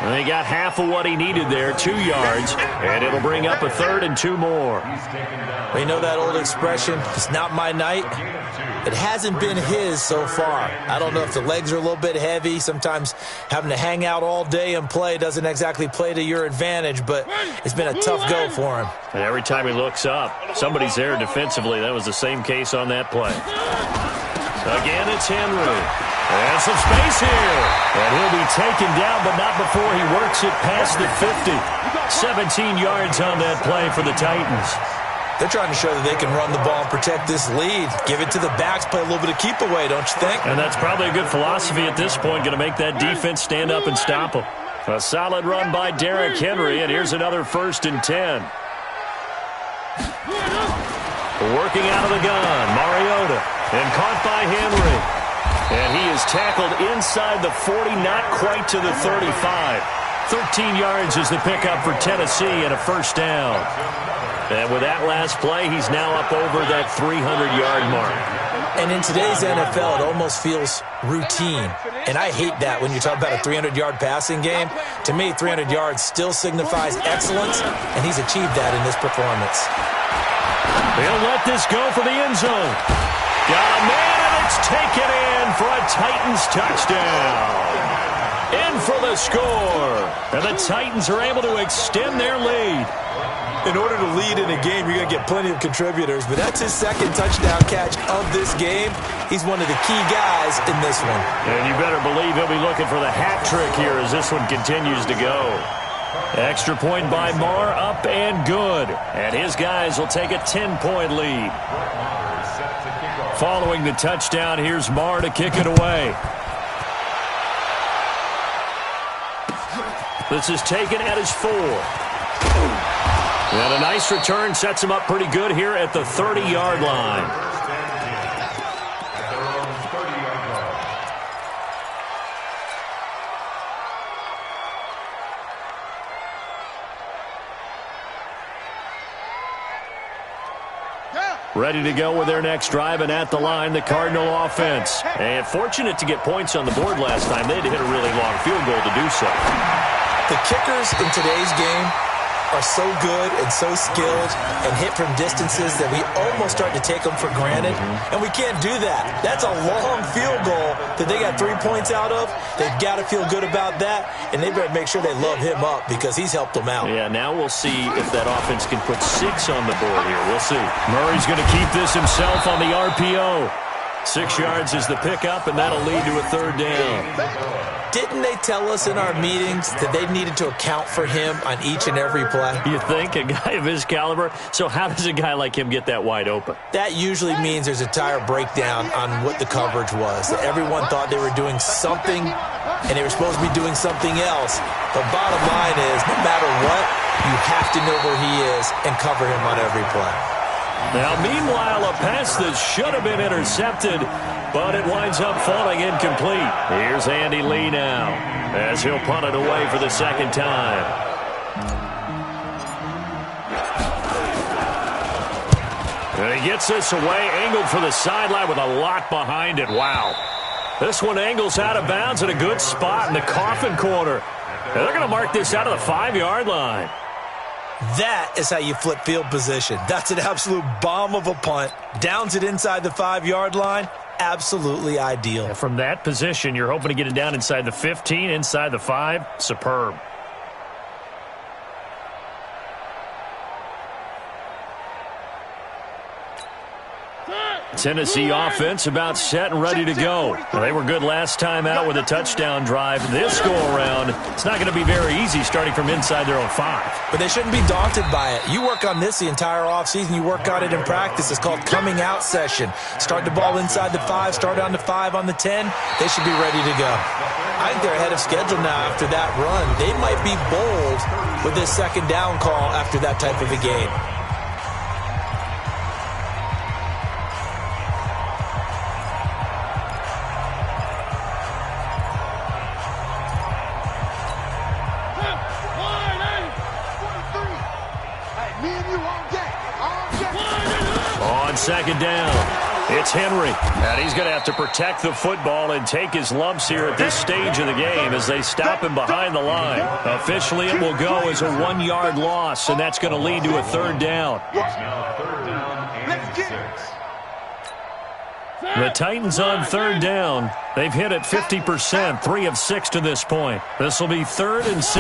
And he got half of what he needed there, 2 yards, and it'll bring up a 3rd and 2 more. We know that old expression, it's not my night. It hasn't been his so far. I don't know if the legs are a little bit heavy. Sometimes having to hang out all day and play doesn't exactly play to your advantage, but it's been a tough go for him. And every time he looks up, somebody's there defensively. That was the same case on that play. Again, it's Henry. And some space here. And he'll be taken down, but not before he works it past the 50. 17 yards on that play for the Titans. They're trying to show that they can run the ball and protect this lead. Give it to the backs, play a little bit of keep away, don't you think? And that's probably a good philosophy at this point, going to make that defense stand up and stop them. A solid run by Derrick Henry, and here's another 1st and 10. Working out of the gun, Mariota, and caught by Henry. And he is tackled inside the 40, not quite to the 35. 13 yards is the pickup for Tennessee and a 1st down. And with that last play, he's now up over that 300-yard mark. And in today's NFL, it almost feels routine. And I hate that when you talk about a 300-yard passing game. To me, 300 yards still signifies excellence, and he's achieved that in this performance. They'll let this go for the end zone. Got a man, and it's taken in for a Titans touchdown. In for the score. And the Titans are able to extend their lead. In order to lead in a game, you're going to get plenty of contributors, but that's his 2nd touchdown catch of this game. He's one of the key guys in this one. And you better believe he'll be looking for the hat trick here as this one continues to go. Extra point by Marr, up and good. And his guys will take a 10-point lead. Following the touchdown, here's Marr to kick it away. This is taken at his 4. And a nice return sets him up pretty good here at the 30-yard line. Ready to go with their next drive, and at the line, the Cardinal offense. And fortunate to get points on the board last time. They had to hit a really long field goal to do so. The kickers in today's game are so good and so skilled and hit from distances that we almost start to take them for granted. And we can't do that. That's a long field goal that they got 3 points out of. They've got to feel good about that, and they better make sure they love him up because he's helped them out. Yeah, now we'll see if that offense can put 6 on the board here. We'll see. Murray's going to keep this himself on the RPO. 6 yards is the pickup, and that'll lead to a 3rd down. Didn't they tell us in our meetings that they needed to account for him on each and every play? You think? A guy of his caliber? So how does a guy like him get that wide open? That usually means there's a tire breakdown on what the coverage was. Everyone thought they were doing something, and they were supposed to be doing something else. But bottom line is, no matter what, you have to know where he is and cover him on every play. Now, meanwhile, a pass that should have been intercepted, but it winds up falling incomplete. Here's Andy Lee now, as he'll punt it away for the 2nd time. And he gets this away, angled for the sideline with a lot behind it. Wow. This one angles out of bounds at a good spot in the coffin corner. And they're going to mark this out of the 5-yard line. That is how you flip field position. That's an absolute bomb of a punt. Downs it inside the 5-yard line. Absolutely ideal. And from that position, you're hoping to get it down inside the 15, inside the 5. Superb. Tennessee offense about set and ready to go. They were good last time out with a touchdown drive. This go-around, it's not going to be very easy starting from inside their own 5. But they shouldn't be daunted by it. You work on this the entire offseason. You work on it in practice. It's called coming out session. Start the ball inside the 5, start on the 5 on the 10. They should be ready to go. I think they're ahead of schedule now after that run. They might be bold with this 2nd down call after that type of a game. On 2nd down, it's Henry. And he's going to have to protect the football and take his lumps here at this stage of the game as they stop him behind the line. Officially, it will go as a 1-yard loss, and that's going to lead to a 3rd down. The Titans on 3rd down. They've hit it 50%, 3 of 6 to this point. This will be 3rd and 6.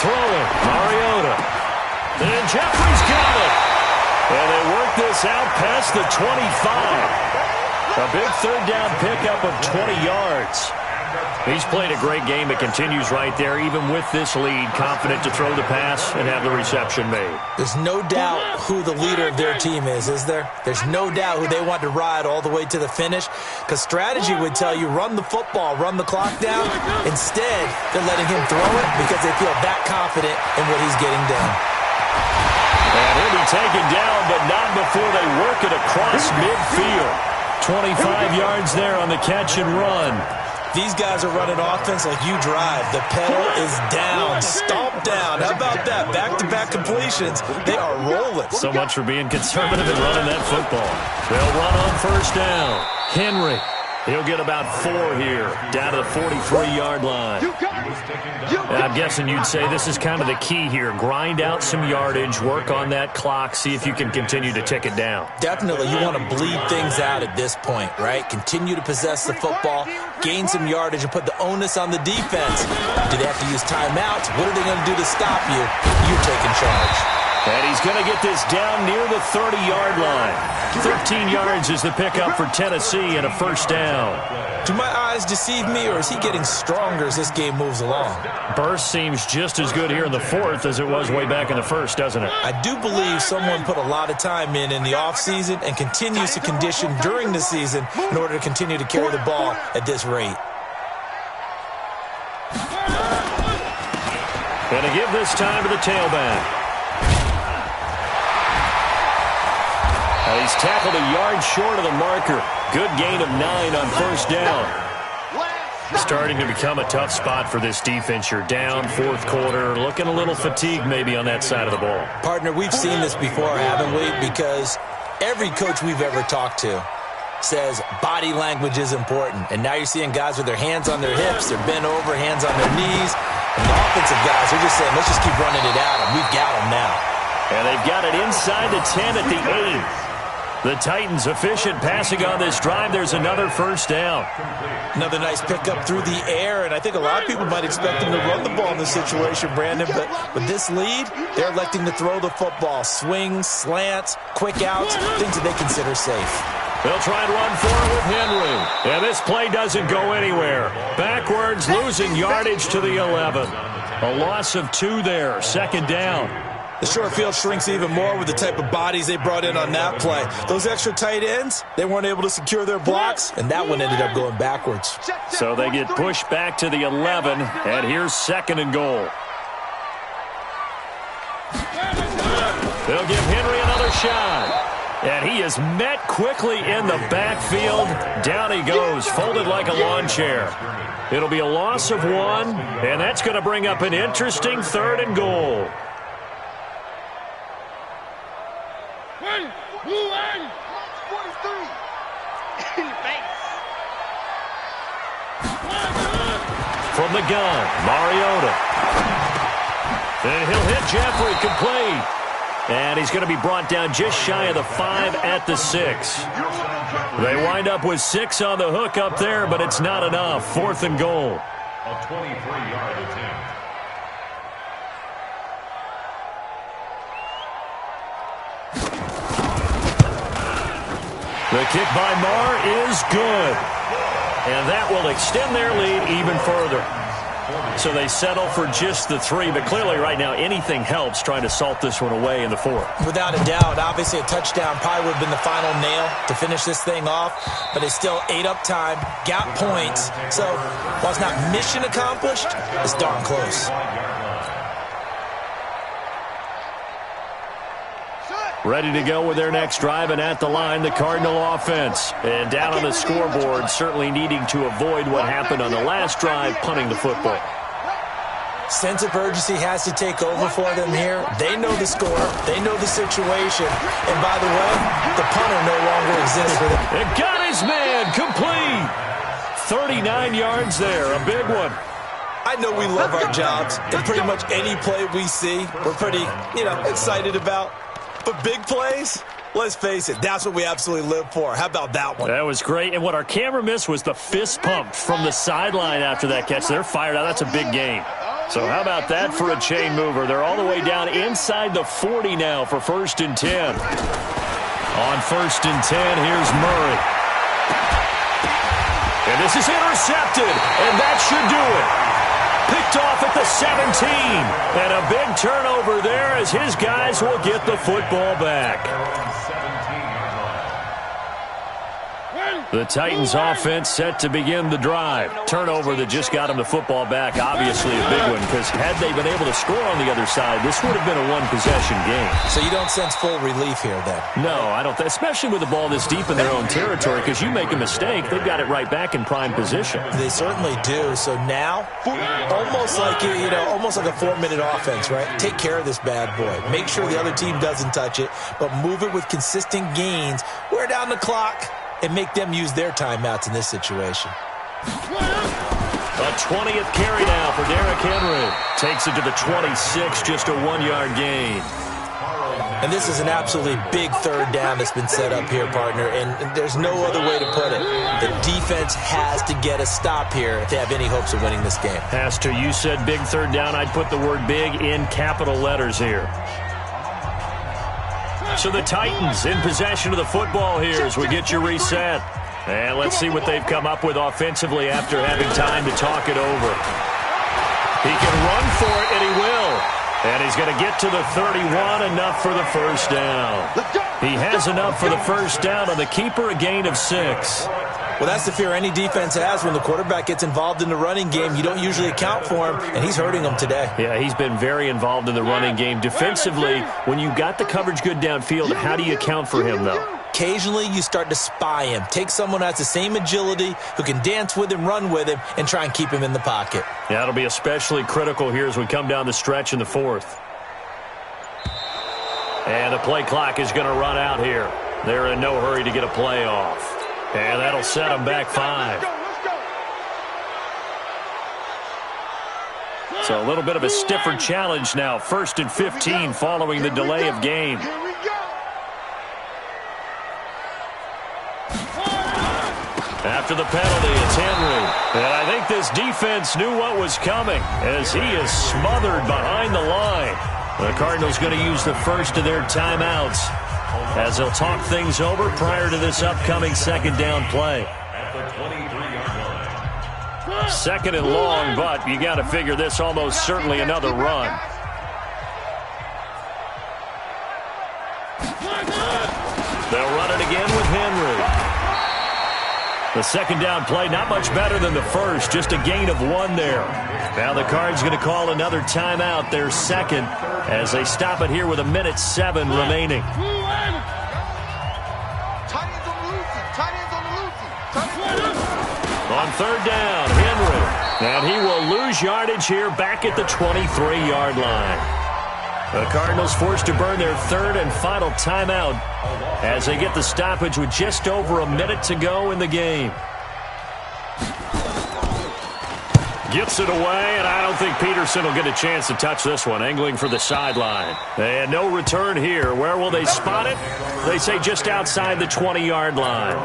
Throwing, Mariota. And Jeffrey's got it. And they work this out past the 25. A big 3rd down pickup of 20 yards. He's played a great game. It continues right there, even with this lead, confident to throw the pass and have the reception made. There's no doubt who the leader of their team is there? There's no doubt who they want to ride all the way to the finish, because strategy would tell you run the football, run the clock down. Instead, they're letting him throw it because they feel that confident in what he's getting done. And he'll be taken down, but not before they work it across midfield. 25 yards there on the catch and run. These guys are running offense like you drive. The pedal is down, stomp down. How about that? Back-to-back completions. They are rolling. So much for being conservative and running that football. They'll run on first down. Henry, he'll get about 4 here, down to the 43-yard line. I'm guessing you'd say this is kind of the key here. Grind out some yardage, work on that clock, see if you can continue to tick it down. Definitely, you want to bleed things out at this point, right? Continue to possess the football, gain some yardage, and put the onus on the defense. Do they have to use timeouts? What are they going to do to stop you? You're taking charge. And he's going to get this down near the 30-yard line. 13 yards is the pickup for Tennessee and a first down. Do my eyes deceive me, or is he getting stronger as this game moves along? Burst seems just as good here in the fourth as it was way back in the first, doesn't it? I do believe someone put a lot of time in the offseason and continues to condition during the season in order to continue to carry the ball at this rate. Going to give this time to the tailback. He's tackled a yard short of the marker. Good gain of 9 on first down. Starting to become a tough spot for this defense. You're down fourth quarter, looking a little fatigued maybe on that side of the ball. Partner, we've seen this before, haven't we? Because every coach we've ever talked to says body language is important. And now you're seeing guys with their hands on their hips, they're bent over, hands on their knees. And the offensive guys are just saying, let's just keep running it at them. We've got them now. And they've got it inside the 10 at the 8. The Titans efficient passing on this drive. There's another first down. Another nice pickup through the air, and I think a lot of people might expect them to run the ball in this situation, Brandon, but with this lead, they're electing to throw the football. Swings, slants, quick outs, things that they consider safe. They'll try and run for it with Henry. And this play doesn't go anywhere. Backwards, losing yardage to the 11. A loss of 2 there, second down. The short field shrinks even more with the type of bodies they brought in on that play. Those extra tight ends, they weren't able to secure their blocks, and that one ended up going backwards. So they get pushed back to the 11, and here's second and goal. They'll give Henry another shot. And he is met quickly in the backfield. Down he goes, folded like a lawn chair. It'll be a loss of 1, and that's going to bring up an interesting third and goal. From the gun, Mariota. And he'll hit Jeffrey, complete. And he's going to be brought down just shy of the 5 at the 6. They wind up with 6 on the hook up there, but it's not enough. Fourth and goal. A 23-yard attempt. The kick by Marr is good. And that will extend their lead even further. So they settle for just the 3, but clearly right now anything helps trying to salt this one away in the 4th. Without a doubt, obviously a touchdown probably would have been the final nail to finish this thing off, but it's still ate up time, got points. So while it's not mission accomplished, it's darn close. Ready to go with their next drive, and at the line, the Cardinal offense. And down on the scoreboard, certainly needing to avoid what happened on the last drive, punting the football. Sense of urgency has to take over for them here. They know the score. They know the situation. And by the way, the punter no longer exists for them. It got his man complete. 39 yards there, a big one. I know we love our jobs, and pretty much any play we see, we're pretty, excited about. But big plays, let's face it, that's what we absolutely live for. How about that one? That was great. And what our camera missed was the fist pump from the sideline after that catch. They're fired out. That's a big gain. So how about that for a chain mover? They're all the way down inside the 40 now for first and 10. On first and 10, here's Murray. And And this is intercepted, and that should do it. Picked off at the 17. And a big turnover there as his guys will get the football back. The Titans offense set to begin the drive. Turnover that just got them the football back. Obviously a big one, because had they been able to score on the other side, this would have been a one-possession game. So you don't sense full relief here then? No, I don't. Especially with the ball this deep in their own territory, because you make a mistake, they've got it right back in prime position. They certainly do. So now, almost like almost like a 4-minute offense, right? Take care of this bad boy. Make sure the other team doesn't touch it, but move it with consistent gains. Wear down the clock and make them use their timeouts in this situation. A 20th carry now for Derrick Henry. Takes it to the 26, just a 1-yard gain. And this is an absolutely big third down that's been set up here, partner, and there's no other way to put it. The defense has to get a stop here if they have any hopes of winning this game. Has to. You said big third down. I'd put the word big in capital letters here. So the Titans in possession of the football here as we get you reset. And let's see what they've come up with offensively after having time to talk it over. He can run for it, and he will. And he's going to get to the 31, enough for the first down. He has enough for the first down on the keeper, a gain of 6. Well, that's the fear any defense has when the quarterback gets involved in the running game. You don't usually account for him, and he's hurting them today. Yeah, he's been very involved in the running game. Defensively, when you got the coverage good downfield, how do you account for him, though? Occasionally, you start to spy him. Take someone who has the same agility, who can dance with him, run with him, and try and keep him in the pocket. Yeah, that'll be especially critical here as we come down the stretch in the fourth. And the play clock is going to run out here. They're in no hurry to get a play off. And that'll set them back 5. So a little bit of a stiffer challenge now. 1st and 15 following the delay of game. After the penalty, it's Henry. And I think this defense knew what was coming as he is smothered behind the line. The Cardinals going to use the first of their timeouts as they'll talk things over prior to this upcoming second down play. Second and long, but you got to figure this almost certainly another run. They'll run it again with Henry. The second down play, not much better than the first, just a gain of 1 there. Now the Cards going to call another timeout, their second, as they stop it here with 1:07 remaining. On third down, Henry. And he will lose yardage here back at the 23-yard line. The Cardinals forced to burn their third and final timeout as they get the stoppage with just over a minute to go in the game. Gets it away, and I don't think Peterson will get a chance to touch this one, angling for the sideline. And no return here. Where will they spot it? They say just outside the 20-yard line.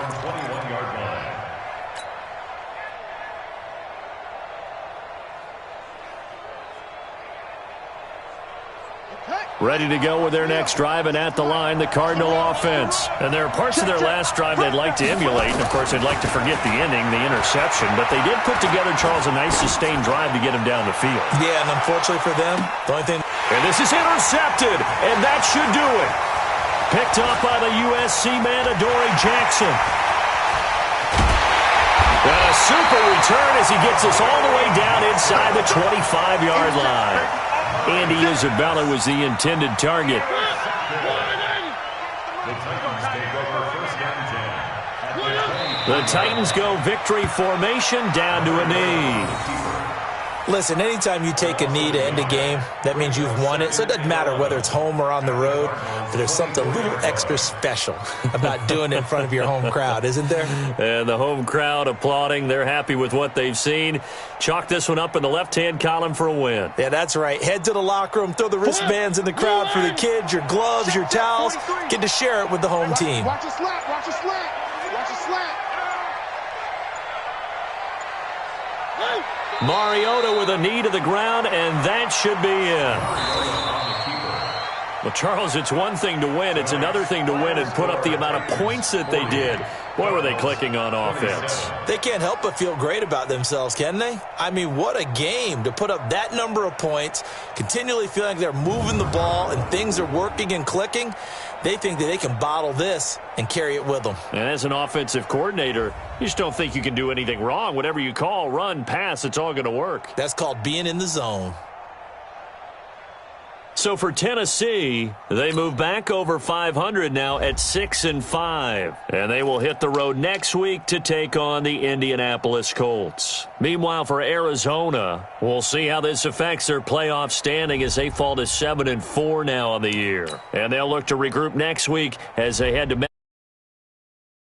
Ready to go with their next drive, and at the line, the Cardinal offense. And there are parts of their last drive they'd like to emulate, and of course they'd like to forget the ending, the interception. But they did put together, Charles, a nice sustained drive to get him down the field. Yeah, and unfortunately for them, the only thing... And this is intercepted, and that should do it. Picked up by the USC man, Adoree Jackson. And a super return as he gets us all the way down inside the 25-yard line. Andy Isabella was the intended target. The Titans go victory formation down to a knee. Listen, anytime you take a knee to end a game, that means you've won it. So it doesn't matter whether it's home or on the road, but there's something a little extra special about doing it in front of your home crowd, isn't there? And the home crowd applauding. They're happy with what they've seen. Chalk this one up in the left-hand column for a win. Yeah, that's right. Head to the locker room, throw the wristbands in the crowd for the kids, your gloves, your towels. Get to share it with the home team. Watch a slat, watch a slat, watch a slat. Mariota with a knee to the ground, and that should be it. Well, Charles, it's one thing to win. It's another thing to win and put up the amount of points that they did. Boy, were they clicking on offense. They can't help but feel great about themselves, can they? I mean, what a game to put up that number of points, continually feeling like they're moving the ball and things are working and clicking. They think that they can bottle this and carry it with them. And as an offensive coordinator, you just don't think you can do anything wrong. Whatever you call, run, pass, it's all going to work. That's called being in the zone. So for Tennessee, they move back over 500 now at 6-5. And they will hit the road next week to take on the Indianapolis Colts. Meanwhile, for Arizona, we'll see how this affects their playoff standing as they fall to 7-4 now on the year. And they'll look to regroup next week as they head to